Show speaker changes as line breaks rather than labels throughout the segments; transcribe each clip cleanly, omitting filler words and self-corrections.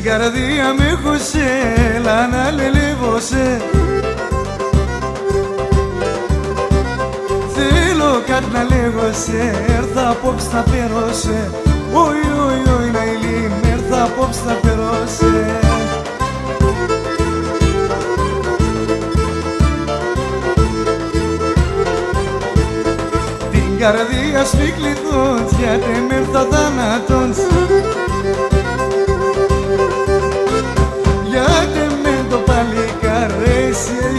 καρδία με χωσέ, έλα να λελεύωσέ. Θέλω κάτι να λέγωσέ, έρθα απόψε να περώσέ. Όι, όι, όι, Ναηλίν, έρθα απόψε να περώσέ. Την καρδία σου κλειδώνεις, γιατί με έρθα θάνατος.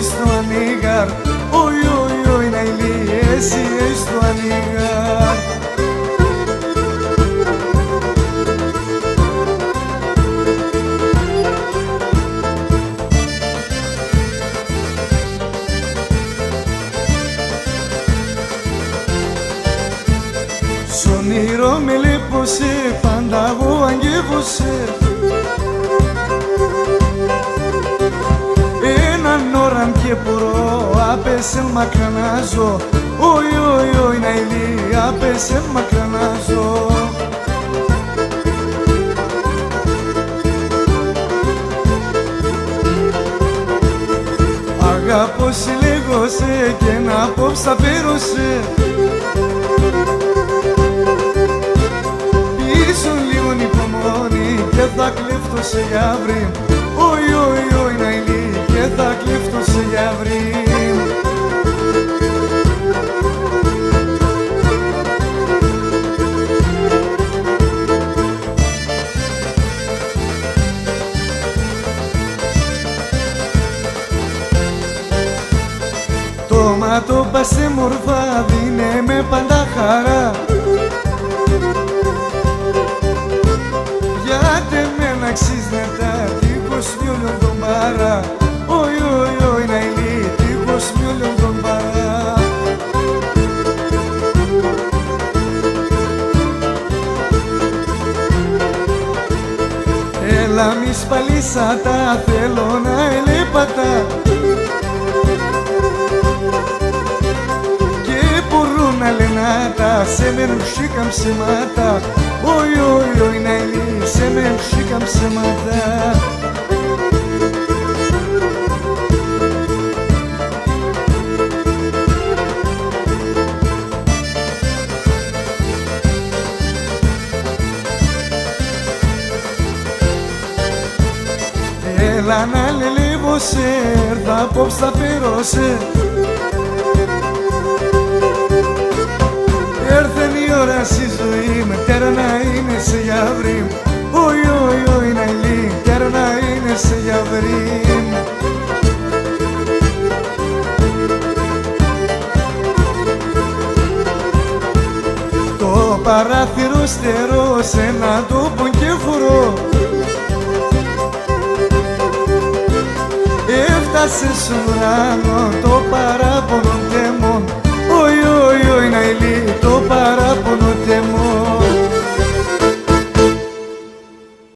Στο ανοίγαρ, όι, όι, όι, Ναηλί, εσύ στο ανοίγαρ. Σ' όνειρο με λέπωσε, πάντα εγώ αγγεύωσε. Έναν και πουρώ, άπεσεν μακρανάζω. Όι, όι, όι, Ναηλί, άπεσεν μακρανάζω. Αγαπώ συλλέγωσε και να απόψε απέρωσε. Πίσω λίγο υπομονή και θα κλέφτω σε γιαύρι. Όι, όι, όι, Ναηλί, και θα κλέφτω σε γιαύρι. Το μάτο πας σε μορφά, δίνε με πάντα χαρά. Γιατί με αξίζει νετά, τείχος μιόλιον τον παρά. Όι, όι, όι, Ναηλί, τείχος μιόλιον τον παρά. Έλα μη σπαλίσατα, θέλω να ελέπατα. Και μπορούν να λένε τα, σε μένουν σήκαν ψεμάτα. Όι, όι, όι, Ναηλί, σε μένουν σήκαν ψεμάτα. Έλα να λελεύωσε, έρθα απόψε θα πέρωσε. Έρθεν η ώρα στη ζωή με, τέρα να είναι σε γιαύρι. Όι, όι, όι, Ναηλί, τέρα να είναι σε γιαύρι. Το παράθυρο στερώ σε έναν τόπο και φορώ. Έφτασε στον ουρανό το παράπονο τέμον. Όι, όι, όι, Ναηλί, το παράπονο